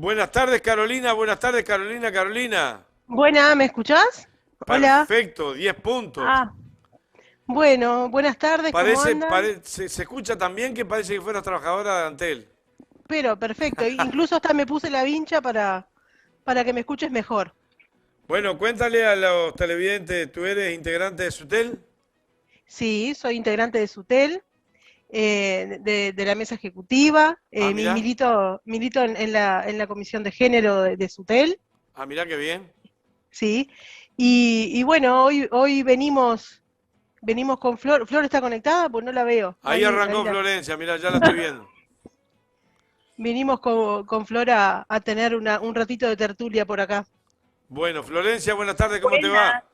Buenas tardes, Carolina. Buenas tardes, Carolina. Carolina. Buena, ¿me escuchás? Hola. Perfecto, 10 puntos. Ah, bueno, buenas tardes, ¿cómo andan? Se escucha tan bien que parece que fueras trabajadora de Antel. Pero perfecto, incluso hasta me puse la vincha para que me escuches mejor. Bueno, cuéntale a los televidentes, ¿tú eres integrante de Sutel? Sí, soy integrante de SUTEL, de la mesa ejecutiva, Ah, mirá. milito en la comisión de género de SUTEL, Ah, mirá qué bien. sí. Y bueno, hoy venimos con Flor. ¿Flor está conectada? Pues no la veo. Ahí arrancó Florencia, mirá, ya la estoy viendo. Vinimos con Flor a tener un ratito de tertulia por acá. Bueno, Florencia, buenas tardes, ¿cómo te va? Buenas,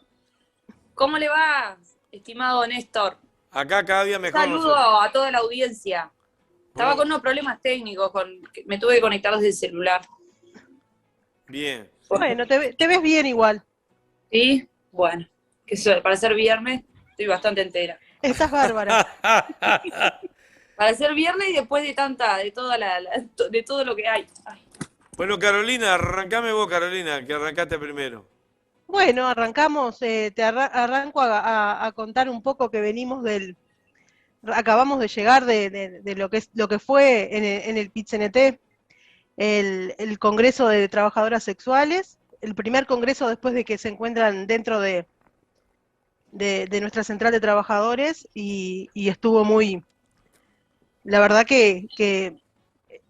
¿cómo le va, estimado Néstor? Acá cada día mejor Saludo nosotros. a toda la audiencia. Estaba Bueno, con unos problemas técnicos, me tuve que conectar desde el celular. bien. Bueno, te ves bien igual. ¿Sí? Bueno, para ser viernes estoy bastante entera. Estás bárbara. Para ser viernes y después de todo lo que hay. Ay. Bueno, Carolina, arrancame vos, Carolina, que arrancaste primero. Bueno, arrancamos, arranco a contar un poco que acabamos de llegar de lo que fue en el PIT-CNT, el Congreso de Trabajadoras Sexuales, el primer congreso después de que se encuentran dentro de nuestra central de trabajadores y estuvo la verdad que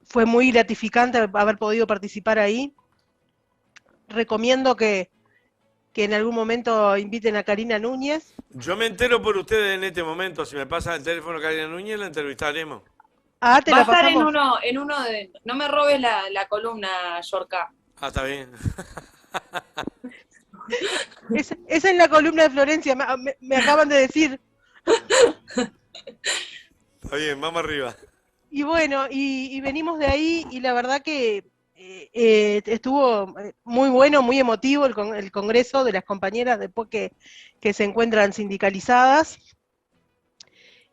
fue muy gratificante haber podido participar ahí. Recomiendo que en algún momento inviten a Karina Núñez. Yo me entero por ustedes en este momento. Si me pasan el teléfono Karina Núñez, la entrevistaremos. Ah, te Va a la estar pasamos. en uno de. No me robes la columna, Yorka. Ah, está bien. Es en la columna de Florencia, me acaban de decir. Está bien, vamos arriba. Y bueno, y venimos de ahí y la verdad que estuvo muy bueno, muy emotivo el congreso de las compañeras después que se encuentran sindicalizadas.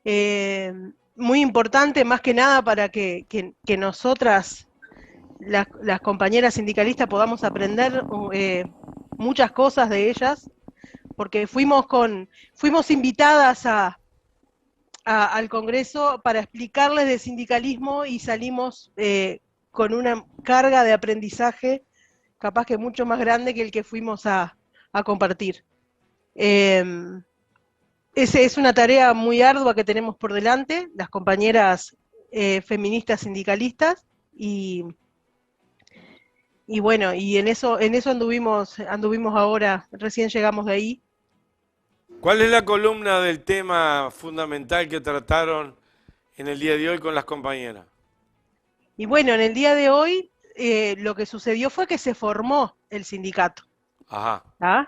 Eh, Muy importante, más que nada, para que nosotras, las compañeras sindicalistas, podamos aprender muchas cosas de ellas, porque fuimos invitadas al Congreso para explicarles de sindicalismo y salimos con una carga de aprendizaje capaz que mucho más grande que el que fuimos a compartir. Eh, es una tarea muy ardua que tenemos por delante, las compañeras feministas sindicalistas, y, y bueno, y en eso anduvimos ahora, recién llegamos de ahí. ¿Cuál es la columna del tema fundamental que trataron en el día de hoy con las compañeras? Y bueno, en el día de hoy lo que sucedió fue que se formó el sindicato. Ajá. ¿Ah?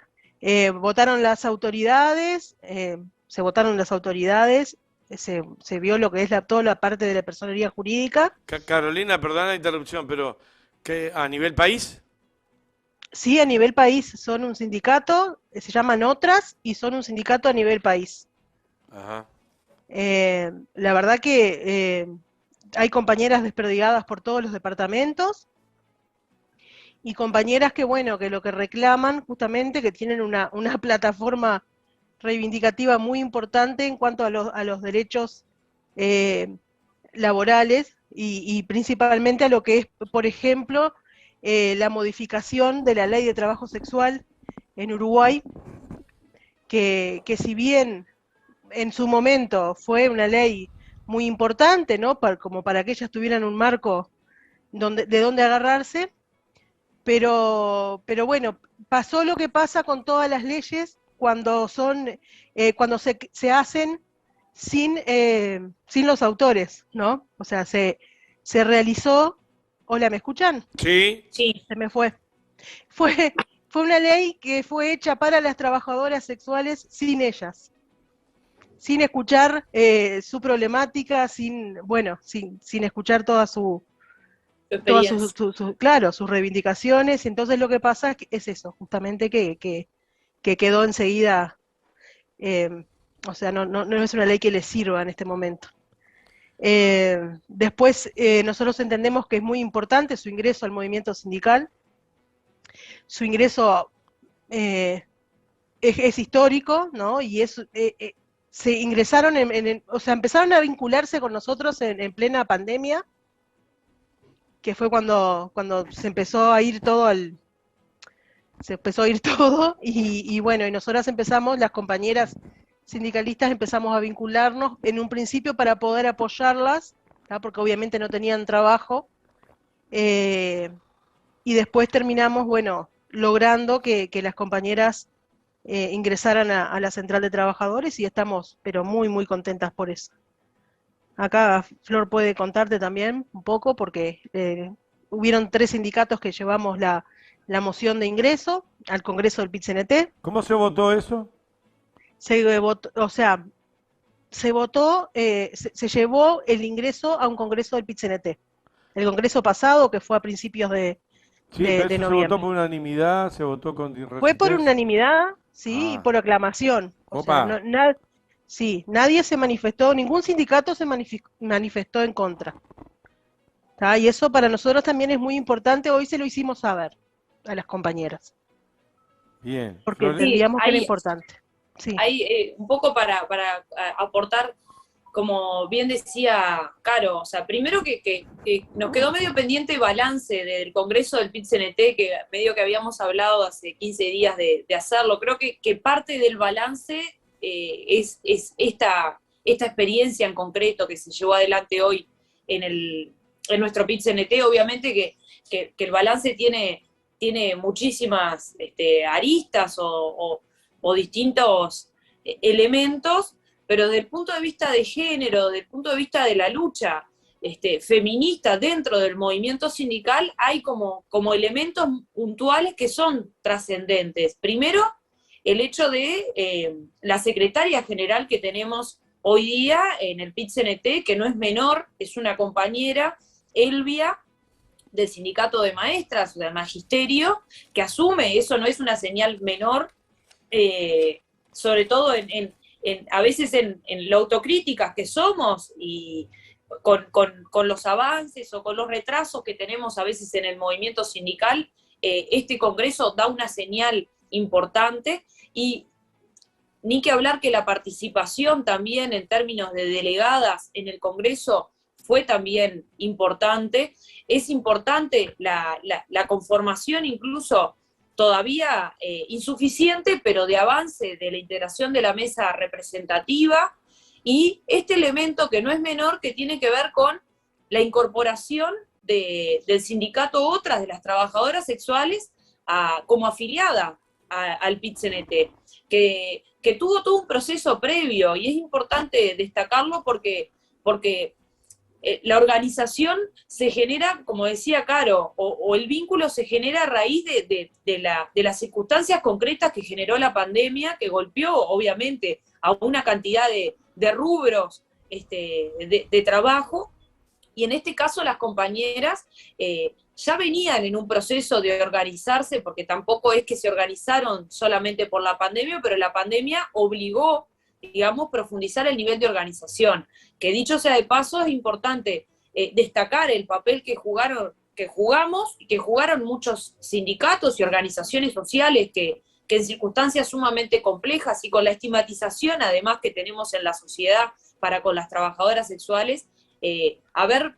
Votaron las autoridades, se votaron las autoridades, se vio lo que es toda la parte de la personería jurídica. Carolina, perdona la interrupción, pero ¿qué, a nivel país? Sí, a nivel país son un sindicato, se llaman otras y son un sindicato a nivel país. Ajá. La verdad que hay compañeras desperdigadas por todos los departamentos y compañeras que, bueno, que lo que reclaman justamente, que tienen una plataforma reivindicativa muy importante en cuanto a los derechos eh, laborales y principalmente a lo que es, por ejemplo, la modificación de la ley de trabajo sexual en Uruguay, que si bien en su momento fue una ley muy importante, ¿no? Como para que ellas tuvieran un marco de donde agarrarse, pero bueno, pasó lo que pasa con todas las leyes cuando se hacen sin los autores, ¿no? O sea, se realizó. Hola, ¿me escuchan? Sí. Sí. Se me fue. Fue, fue una ley que fue hecha para las trabajadoras sexuales sin ellas, sin escuchar su problemática, bueno, sin escuchar Tu todas experiencia. claro, sus reivindicaciones. Entonces lo que pasa es eso, justamente que quedó enseguida, eh, o sea, no es una ley que les sirva en este momento. Después, nosotros entendemos que es muy importante su ingreso al movimiento sindical. Su ingreso es histórico, ¿no? Y se ingresaron, o sea, empezaron a vincularse con nosotros en plena pandemia, que fue cuando se empezó a ir todo y bueno, y nosotras empezamos, las compañeras sindicalistas empezamos a vincularnos en un principio para poder apoyarlas, ¿tá? Porque obviamente no tenían trabajo, y después terminamos, bueno, logrando que las compañeras ingresaran a la central de trabajadores y estamos, pero muy, muy contentas por eso. Acá Flor puede contarte también un poco, porque hubieron 3 sindicatos que llevamos la moción de ingreso al Congreso del PIT-CNT. ¿Cómo se votó eso? Se votó, o sea, se llevó el ingreso a un Congreso del PIT-CNT. El Congreso pasado, que fue a principios Sí, pero de eso se votó noviembre. por unanimidad, se votó con Fue por resistencia. unanimidad, sí, y Ah, por aclamación. O sea, opa, sí, nadie se manifestó, ningún sindicato se manifestó en contra. ¿Tá? Y eso para nosotros también es muy importante, hoy se lo hicimos saber a las compañeras, bien. porque Flores, Sí, entendíamos que era importante. Sí. hay un poco para aportar, como bien decía Caro, o sea, primero que nos quedó medio pendiente el balance del Congreso del PIT-CNT, que medio que habíamos hablado hace 15 días de hacerlo. Creo que parte del balance es esta experiencia en concreto que se llevó adelante hoy en nuestro PIT-CNT. Obviamente que el balance tiene muchísimas aristas o distintos elementos, pero desde el punto de vista de género, desde el punto de vista de la lucha feminista dentro del movimiento sindical, hay como elementos puntuales que son trascendentes. Primero, el hecho de la secretaria general que tenemos hoy día en el PIT-CNT, que no es menor, es una compañera, Elvia, del sindicato de maestras, del magisterio, que asume, eso no es una señal menor, sobre todo a veces en lo autocríticas que somos y con los avances o con los retrasos que tenemos a veces en el movimiento sindical. Este Congreso da una señal importante, y ni que hablar que la participación también en términos de delegadas en el Congreso fue también importante. Es importante la conformación, incluso todavía insuficiente, pero de avance de la integración de la mesa representativa, y este elemento que no es menor, que tiene que ver con la incorporación del sindicato Otras, de las trabajadoras sexuales, como afiliada al PIT-CNT, que tuvo todo un proceso previo, y es importante destacarlo porque la organización se genera, como decía Caro, o el vínculo se genera a raíz de las circunstancias concretas que generó la pandemia, que golpeó obviamente a una cantidad de rubros de trabajo, y en este caso las compañeras ya venían en un proceso de organizarse, porque tampoco es que se organizaron solamente por la pandemia, pero la pandemia obligó, digamos, profundizar el nivel de organización, que dicho sea de paso, es importante destacar el papel que jugamos y que jugaron muchos sindicatos y organizaciones sociales que en circunstancias sumamente complejas y con la estigmatización además que tenemos en la sociedad para con las trabajadoras sexuales, haber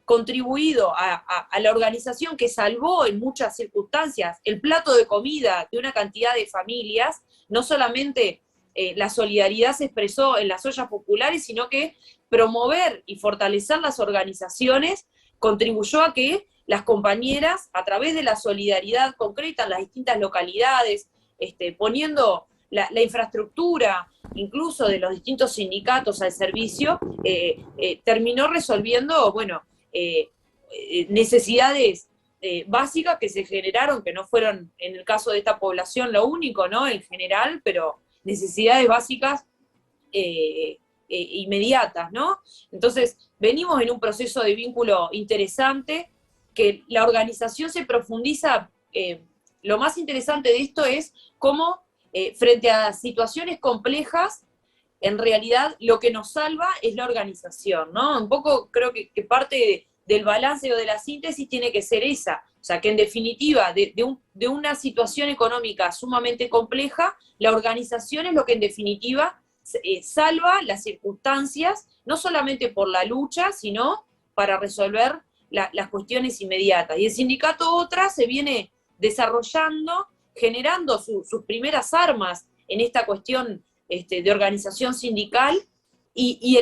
contribuido a la organización que salvó en muchas circunstancias el plato de comida de una cantidad de familias. No solamente la solidaridad se expresó en las ollas populares, sino que promover y fortalecer las organizaciones contribuyó a que las compañeras, a través de la solidaridad concreta en las distintas localidades, poniendo la infraestructura, incluso de los distintos sindicatos al servicio, terminó resolviendo, bueno, necesidades básicas que se generaron, que no fueron en el caso de esta población lo único, ¿no? En general, pero necesidades básicas inmediatas, ¿no? Entonces, venimos en un proceso de vínculo interesante, que la organización se profundiza. Lo más interesante de esto es cómo, frente a situaciones complejas, en realidad lo que nos salva es la organización, ¿no? Un poco creo que parte del balance o de la síntesis tiene que ser esa, o sea, que en definitiva, de una situación económica sumamente compleja, la organización es lo que en definitiva salva las circunstancias, no solamente por la lucha, sino para resolver las cuestiones inmediatas. Y el sindicato Otra se viene desarrollando, generando sus primeras armas en esta cuestión de organización sindical, y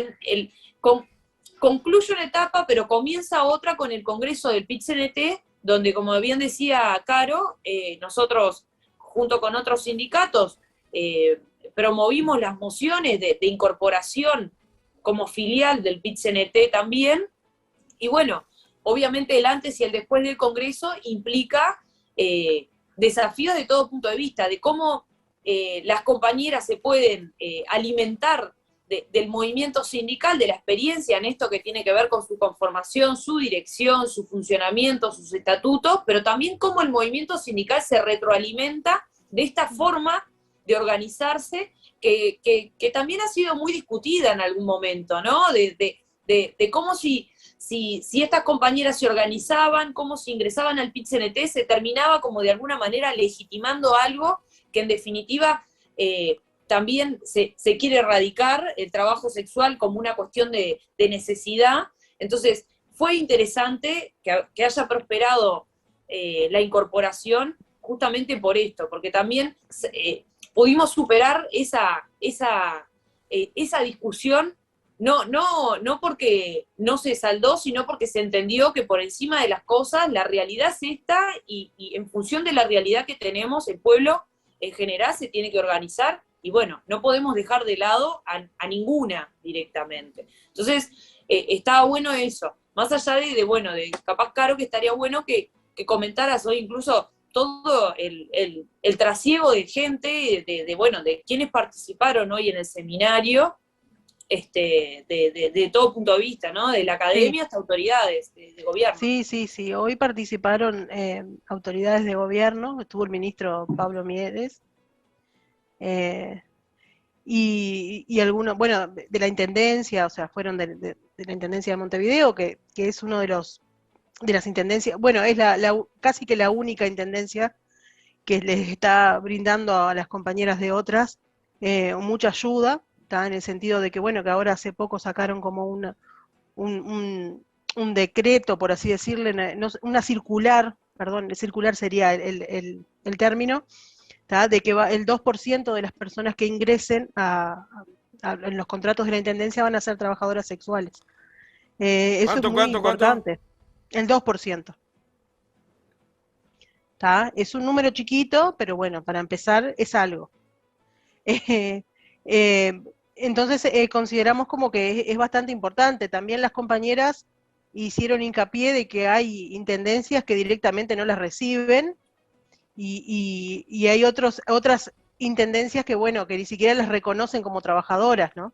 concluye una etapa, pero comienza otra con el Congreso del PIT-CNT, donde, como bien decía Caro, nosotros, junto con otros sindicatos, promovimos las mociones de incorporación como filial del PIT-CNT también, y bueno, obviamente el antes y el después del Congreso implica desafíos de todo punto de vista, de cómo las compañeras se pueden alimentar del movimiento sindical, de la experiencia en esto que tiene que ver con su conformación, su dirección, su funcionamiento, sus estatutos, pero también cómo el movimiento sindical se retroalimenta de esta forma de organizarse que también ha sido muy discutida en algún momento, ¿no? De cómo si estas compañeras se organizaban, cómo si ingresaban al PIT-CNT, se terminaba como de alguna manera legitimando algo que en definitiva también se quiere erradicar, el trabajo sexual como una cuestión de necesidad. Entonces, fue interesante que haya prosperado la incorporación justamente por esto, porque también pudimos superar esa discusión, no porque no se saldó, sino porque se entendió que por encima de las cosas la realidad es esta, y en función de la realidad que tenemos, el pueblo en general se tiene que organizar, y bueno, no podemos dejar de lado a ninguna directamente. Entonces, estaba bueno eso, más allá de capaz, Caro, que estaría bueno que comentaras hoy incluso todo el trasiego de gente, de quienes participaron hoy en el seminario, de todo punto de vista, ¿no? De la academia hasta autoridades de gobierno. Sí. Hoy participaron autoridades de gobierno, estuvo el ministro Pablo Mieres, y algunos, bueno, de la Intendencia, o sea, fueron de la Intendencia de Montevideo, que es uno de las intendencias, bueno, es casi que la única intendencia que les está brindando a las compañeras de Otras mucha ayuda, está en el sentido de que, bueno, que ahora hace poco sacaron como un decreto, por así decirle, una circular, perdón, el circular sería el término, ¿tá? De que el 2% de las personas que ingresen en los contratos de la Intendencia van a ser trabajadoras sexuales. Eso es muy importante. El 2%. ¿Tá? Es un número chiquito, pero bueno, para empezar es algo. Entonces consideramos como que es bastante importante. También las compañeras hicieron hincapié de que hay intendencias que directamente no las reciben, y hay otras intendencias que, bueno, que ni siquiera las reconocen como trabajadoras, ¿no?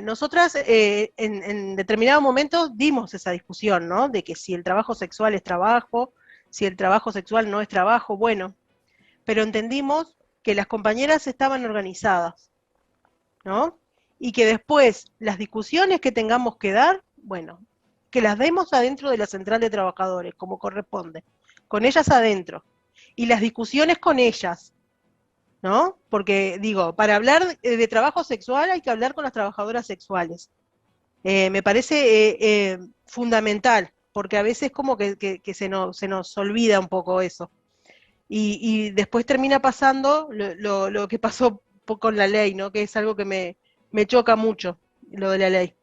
Nosotras en determinado momento dimos esa discusión, ¿no? De que si el trabajo sexual es trabajo, si el trabajo sexual no es trabajo, bueno, pero entendimos que las compañeras estaban organizadas, ¿no? Y que después las discusiones que tengamos que dar, bueno, que las demos adentro de la central de trabajadores, como corresponde, con ellas adentro, y las discusiones con ellas, ¿no? Porque, digo, para hablar de trabajo sexual hay que hablar con las trabajadoras sexuales. Me parece fundamental, porque a veces como que se nos olvida un poco eso. Y después termina pasando lo que pasó con la ley, ¿no? Que es algo que me choca mucho, lo de la ley.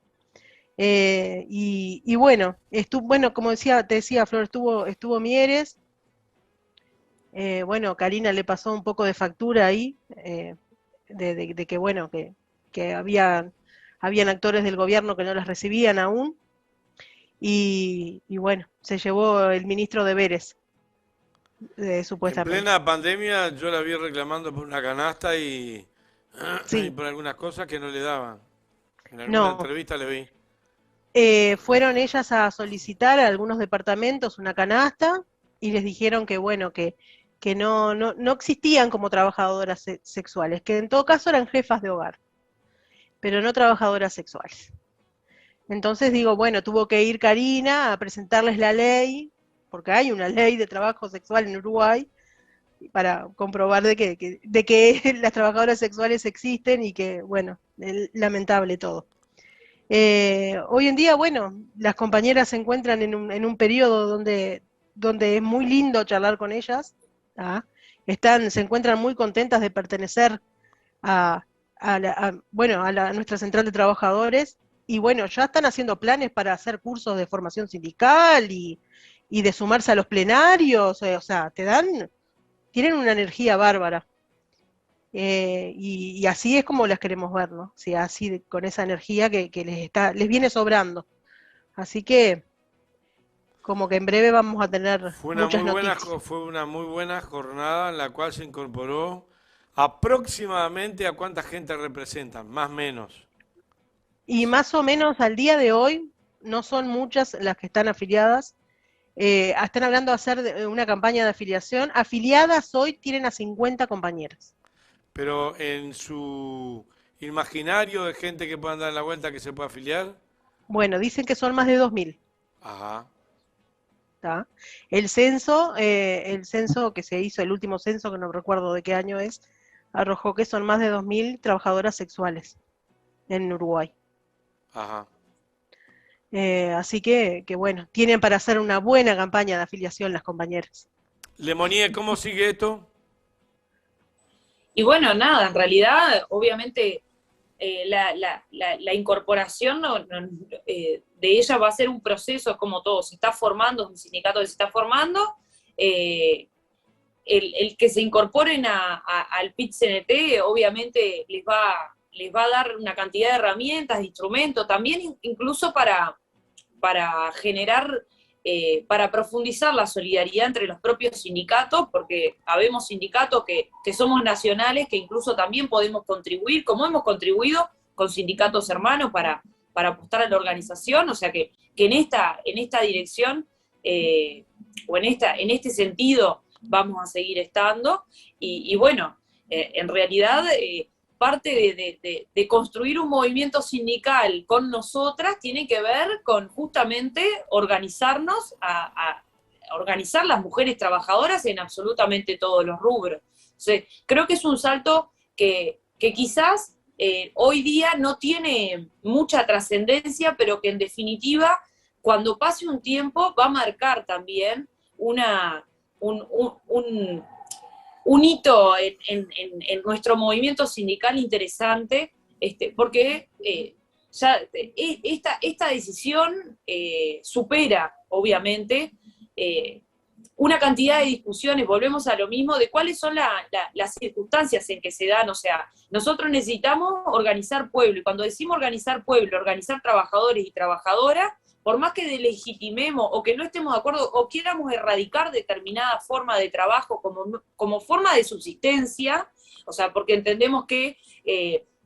Y bueno, bueno, como te decía Flor, estuvo Mieres. Bueno, Karina le pasó un poco de factura ahí, de que bueno, que habían actores del gobierno que no las recibían aún, y bueno, se llevó el ministro Deberes, supuestamente. En plena pandemia yo la vi reclamando por una canasta y por algunas cosas que no le daban. En alguna entrevista le vi. Fueron ellas a solicitar a algunos departamentos una canasta, y les dijeron que bueno, que que no existían como trabajadoras sexuales, que en todo caso eran jefas de hogar, pero no trabajadoras sexuales. Entonces digo, bueno, tuvo que ir Karina a presentarles la ley, porque hay una ley de trabajo sexual en Uruguay, para comprobar de que las trabajadoras sexuales existen y que, bueno, lamentable todo. Hoy en día, bueno, las compañeras se encuentran en un periodo donde es muy lindo charlar con ellas, ¿ah? Se encuentran muy contentas de pertenecer a nuestra central de trabajadores, y bueno, ya están haciendo planes para hacer cursos de formación sindical y de sumarse a los plenarios, o sea, tienen una energía bárbara. Y así es como las queremos ver, ¿no? Sí, así con esa energía que les viene sobrando. Así que como que en breve vamos a tener muchas noticias. Fue una muy buena jornada en la cual se incorporó aproximadamente a cuánta gente representan, más o menos. Y más o menos al día de hoy no son muchas las que están afiliadas. Están hablando de hacer una campaña de afiliación. Afiliadas hoy tienen a 50 compañeras. Pero en su imaginario de gente que puedan dar la vuelta que se pueda afiliar. Bueno, dicen que son más de 2000. Ajá. ¿Tá? El censo que se hizo, el último censo, que no recuerdo de qué año es, arrojó que son más de 2000 trabajadoras sexuales en Uruguay. Ajá. Así que bueno, tienen para hacer una buena campaña de afiliación las compañeras. Lemonnier, ¿cómo sigue esto? Y bueno, nada, en realidad, obviamente, la incorporación de ella va a ser un proceso como todo. Se está formando, es un sindicato que se está formando. El que se incorporen al PIT-CNT, obviamente, les va a dar una cantidad de herramientas, de instrumentos, también incluso para generar, para profundizar la solidaridad entre los propios sindicatos, porque habemos sindicatos que somos nacionales, que incluso también podemos contribuir, como hemos contribuido con sindicatos hermanos para apostar a la organización, o sea que en esta dirección, o en este sentido, vamos a seguir estando, y bueno, en realidad parte de construir un movimiento sindical con nosotras tiene que ver con justamente organizarnos, a organizar las mujeres trabajadoras en absolutamente todos los rubros. Entonces, creo que es un salto que quizás hoy día no tiene mucha trascendencia, pero que en definitiva, cuando pase un tiempo, va a marcar también un hito en nuestro movimiento sindical interesante, porque ya esta decisión supera, obviamente, una cantidad de discusiones. Volvemos a lo mismo de cuáles son las circunstancias en que se dan. O sea, nosotros necesitamos organizar pueblo, y cuando decimos organizar pueblo, organizar trabajadores y trabajadoras, por más que delegitimemos o que no estemos de acuerdo o quieramos erradicar determinada forma de trabajo como forma de subsistencia, o sea, porque entendemos que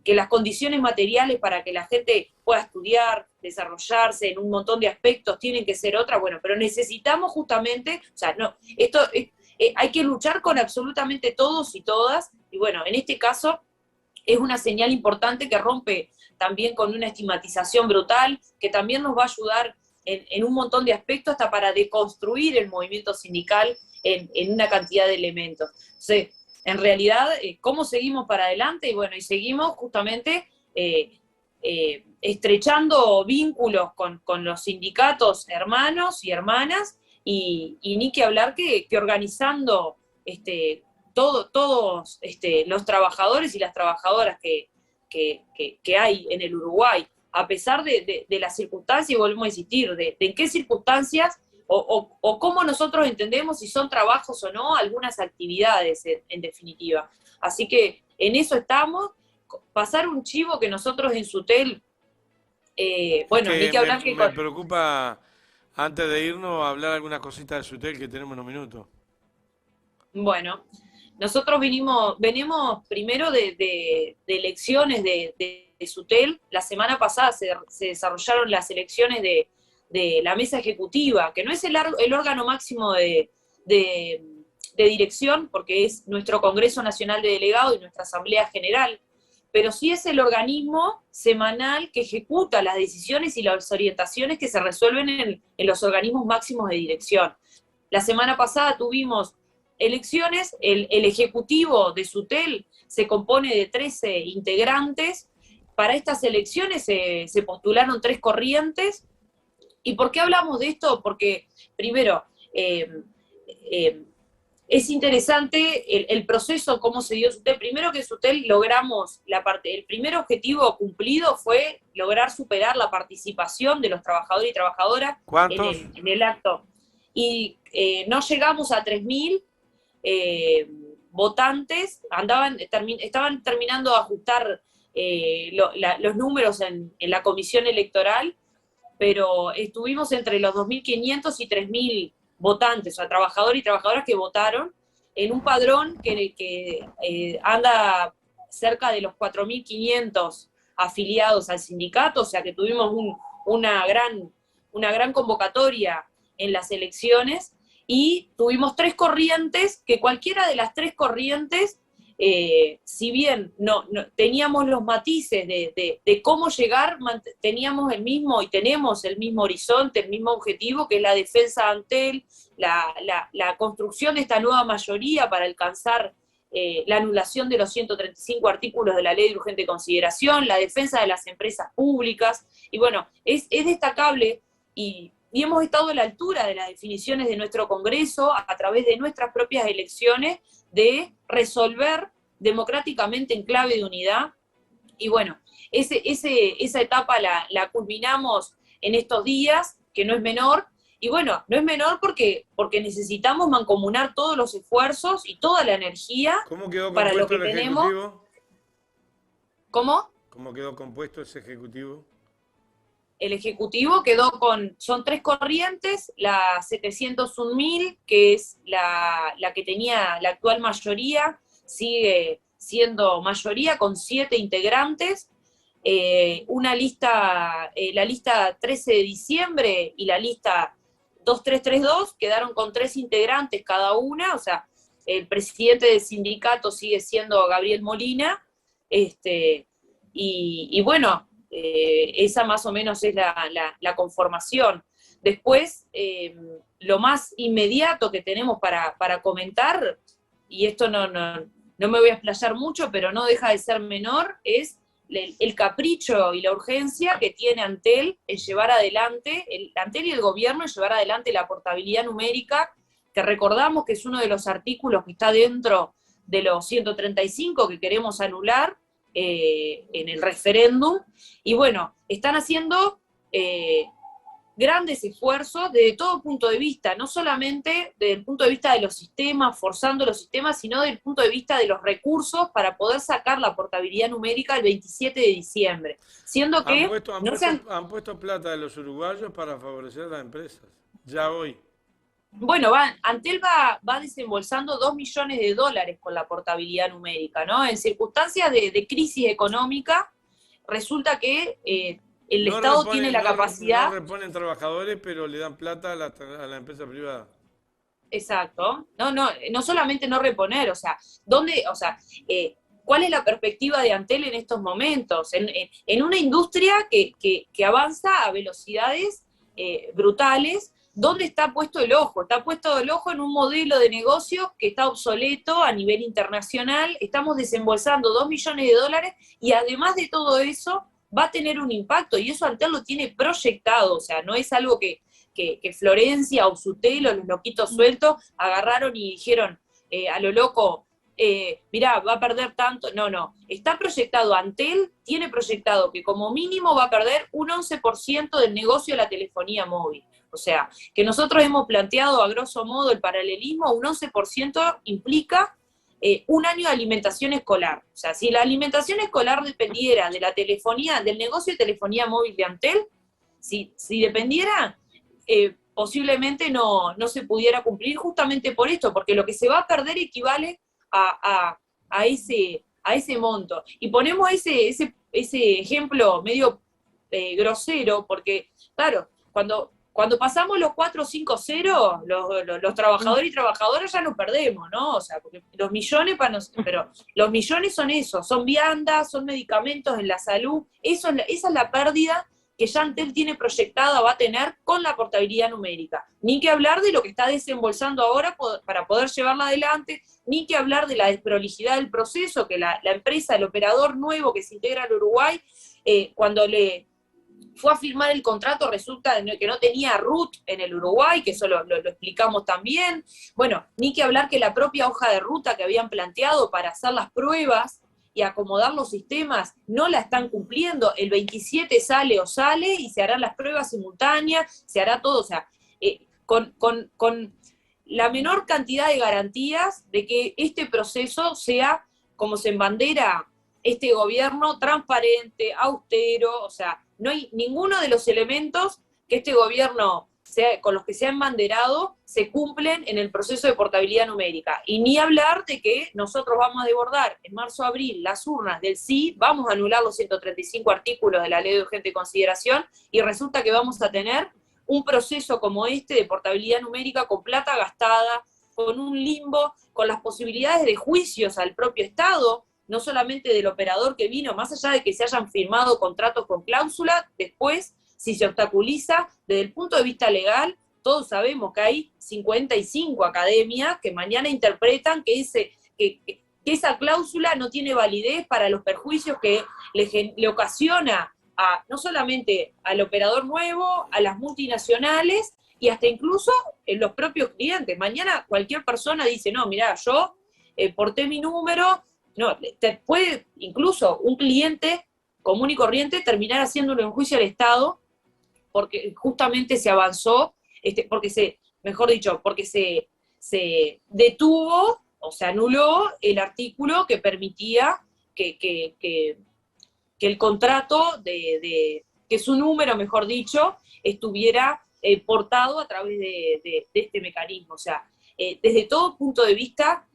las condiciones materiales para que la gente pueda estudiar, desarrollarse en un montón de aspectos tienen que ser otras, bueno, pero necesitamos justamente, o sea, no, esto hay que luchar con absolutamente todos y todas, y bueno, en este caso es una señal importante que rompe también con una estigmatización brutal, que también nos va a ayudar en un montón de aspectos hasta para deconstruir el movimiento sindical en una cantidad de elementos. Entonces, en realidad, ¿cómo seguimos para adelante? Y bueno, y seguimos justamente estrechando vínculos con los sindicatos hermanos y hermanas, y ni que hablar que organizando todos los trabajadores y las trabajadoras que hay en el Uruguay, a pesar de las circunstancias, y volvemos a insistir, de en qué circunstancias o cómo nosotros entendemos si son trabajos o no algunas actividades, en definitiva. Así que en eso estamos. Pasar un chivo que nosotros en SUTEL, bueno, ni que hablar que... Me preocupa, antes de irnos, hablar algunas cositas de SUTEL, que tenemos unos minutos. Bueno, nosotros venimos primero de elecciones de SUTEL. La semana pasada se desarrollaron las elecciones de la mesa ejecutiva, que no es el órgano máximo de de dirección, porque es nuestro Congreso Nacional de Delegados y nuestra Asamblea General, pero sí es el organismo semanal que ejecuta las decisiones y las orientaciones que se resuelven en los organismos máximos de dirección. La semana pasada tuvimos elecciones, el Ejecutivo de SUTEL se compone de 13 integrantes. Para estas elecciones se postularon 3 corrientes. ¿Y por qué hablamos de esto? Porque, primero, es interesante el proceso, cómo se dio SUTEL. Primero que SUTEL logramos el primer objetivo cumplido fue lograr superar la participación de los trabajadores y trabajadoras en el acto. Y no llegamos a 3.000 votantes, estaban terminando de ajustar los números en la comisión electoral, pero estuvimos entre los 2.500 y 3.000 votantes, o sea, trabajadores y trabajadoras que votaron en un padrón que anda cerca de los 4.500 afiliados al sindicato, o sea que tuvimos una gran convocatoria en las elecciones, y tuvimos 3 corrientes, que cualquiera de las 3 corrientes, si bien no teníamos los matices de cómo llegar, teníamos el mismo y tenemos el mismo horizonte, el mismo objetivo, que es la defensa ante él, la construcción de esta nueva mayoría para alcanzar la anulación de los 135 artículos de la Ley de Urgente Consideración, la defensa de las empresas públicas, y bueno, es destacable, y hemos estado a la altura de las definiciones de nuestro Congreso, a través de nuestras propias elecciones, de resolver democráticamente en clave de unidad. Y bueno, esa etapa la culminamos en estos días, que no es menor, y bueno, no es menor porque necesitamos mancomunar todos los esfuerzos y toda la energía para lo que tenemos. Ejecutivo? ¿Cómo? ¿Cómo quedó compuesto ese Ejecutivo? El Ejecutivo son 3 corrientes, la 701.000, que es la que tenía la actual mayoría, sigue siendo mayoría con 7 integrantes, una lista, la lista 13 de diciembre y la lista 2332 quedaron con 3 integrantes cada una, o sea, el presidente del sindicato sigue siendo Gabriel Molina, y bueno, esa más o menos es la conformación. Después, lo más inmediato que tenemos para comentar, y esto no me voy a explayar mucho, pero no deja de ser menor, es el capricho y la urgencia que tiene Antel en llevar adelante, Antel y el gobierno en llevar adelante la portabilidad numérica, que recordamos que es uno de los artículos que está dentro de los 135 que queremos anular, en el referéndum, y bueno, están haciendo grandes esfuerzos desde todo punto de vista, no solamente desde el punto de vista de los sistemas, forzando los sistemas, sino desde el punto de vista de los recursos para poder sacar la portabilidad numérica el 27 de diciembre, siendo que han puesto plata de los uruguayos para favorecer a las empresas, ya hoy. Bueno, Antel va desembolsando $2 millones con la portabilidad numérica, ¿no? En circunstancias de crisis económica, resulta que el Estado tiene la capacidad... No reponen trabajadores, pero le dan plata a la empresa privada. Exacto. No solamente no reponer, o sea, ¿cuál es la perspectiva de Antel en estos momentos? En una industria que avanza a velocidades brutales. ¿Dónde está puesto el ojo? Está puesto el ojo en un modelo de negocio que está obsoleto a nivel internacional. Estamos desembolsando $2 millones y además de todo eso va a tener un impacto, y eso Antel lo tiene proyectado, o sea, no es algo que Florencia o Sutel o los loquitos sueltos agarraron y dijeron a lo loco, mirá, va a perder tanto. No, está proyectado. Antel tiene proyectado que como mínimo va a perder un 11% del negocio de la telefonía móvil. O sea, que nosotros hemos planteado a grosso modo el paralelismo, un 11% implica un año de alimentación escolar. O sea, si la alimentación escolar dependiera de la telefonía, del negocio de telefonía móvil de Antel, si dependiera, posiblemente no se pudiera cumplir, justamente por esto, porque lo que se va a perder equivale a ese monto. Y ponemos ese ejemplo medio grosero, porque, claro, cuando Cuando pasamos los 4-5-0, los trabajadores y trabajadoras ya nos perdemos, ¿no? O sea, porque los millones pero los millones son eso, son viandas, son medicamentos en la salud, esa es la pérdida que ya Antel tiene proyectada, va a tener con la portabilidad numérica. Ni que hablar de lo que está desembolsando ahora para poder llevarla adelante, ni que hablar de la desprolijidad del proceso, que la empresa, el operador nuevo que se integra al Uruguay, cuando le fue a firmar el contrato, resulta que no tenía RUT en el Uruguay, que eso lo explicamos también. Bueno, ni que hablar que la propia hoja de ruta que habían planteado para hacer las pruebas y acomodar los sistemas no la están cumpliendo. El 27 sale y se harán las pruebas simultáneas, se hará todo, o sea, con la menor cantidad de garantías de que este proceso sea, como se embandera este gobierno, transparente, austero, o sea, no hay ninguno de los elementos que este gobierno, con los que se ha embanderado, se cumplen en el proceso de portabilidad numérica. Y ni hablar de que nosotros vamos a desbordar en marzo-abril las urnas del sí, vamos a anular los 135 artículos de la Ley de Urgente Consideración, y resulta que vamos a tener un proceso como este de portabilidad numérica con plata gastada, con un limbo, con las posibilidades de juicios al propio Estado, no solamente del operador que vino, más allá de que se hayan firmado contratos con cláusula, después, si se obstaculiza, desde el punto de vista legal, todos sabemos que hay 55 academias que mañana interpretan que esa cláusula no tiene validez para los perjuicios que le ocasiona no solamente al operador nuevo, a las multinacionales y hasta incluso los propios clientes. Mañana cualquier persona dice, no, mirá, yo porté mi número. No, puede incluso un cliente común y corriente terminar haciéndolo en juicio al Estado porque justamente se avanzó, porque se detuvo o se anuló el artículo que permitía que el contrato, que su número, mejor dicho, estuviera portado a través de este mecanismo. O sea, desde todo punto de vista,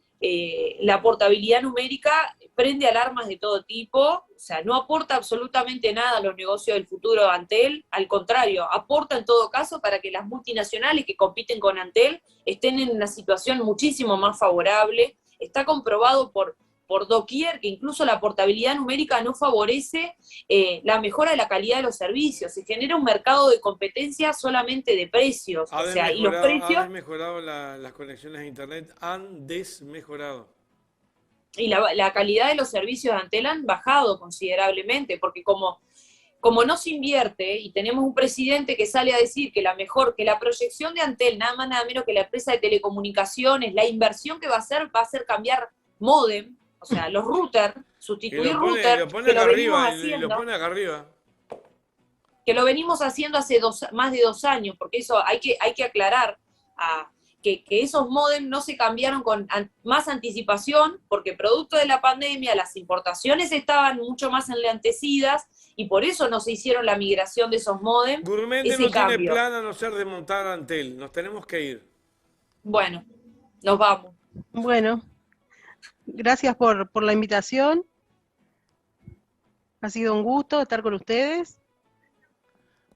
la portabilidad numérica prende alarmas de todo tipo, o sea, no aporta absolutamente nada a los negocios del futuro de Antel, al contrario, aporta en todo caso para que las multinacionales que compiten con Antel estén en una situación muchísimo más favorable. Está comprobado por doquier que incluso la portabilidad numérica no favorece la mejora de la calidad de los servicios, se genera un mercado de competencia solamente de precios, o sea, y los precios... Han desmejorado las conexiones a internet, han desmejorado. Y la calidad de los servicios de Antel han bajado considerablemente, porque como no se invierte y tenemos un presidente que sale a decir que la proyección de Antel, nada más nada menos que la empresa de telecomunicaciones, la inversión que va a hacer cambiar módem, o sea, los routers, sustituir routers, que lo venimos haciendo. Lo pone acá arriba. Que lo venimos haciendo hace más de 2 años, porque eso hay que aclarar que esos módems no se cambiaron con más anticipación, porque producto de la pandemia las importaciones estaban mucho más enlentecidas y por eso no se hicieron la migración de esos módems. Gurmendi no tiene plan a no ser de montar Antel, nos tenemos que ir. Bueno, nos vamos. Bueno, gracias por la invitación. Ha sido un gusto estar con ustedes.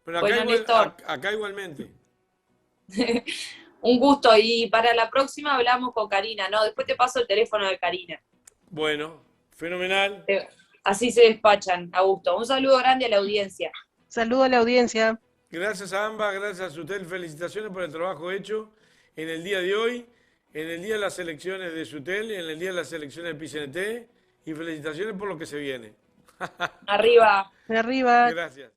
Pero acá, acá igualmente. Un gusto, y para la próxima hablamos con Karina, ¿no? Después te paso el teléfono de Karina. Bueno, fenomenal. Así se despachan, a gusto. Un saludo grande a la audiencia. Saludo a la audiencia. Gracias a ambas, gracias a Sutel, felicitaciones por el trabajo hecho en el día de hoy, en el día de las elecciones de Sutel y en el día de las elecciones de PCNT, y felicitaciones por lo que se viene. Arriba. Arriba. Gracias.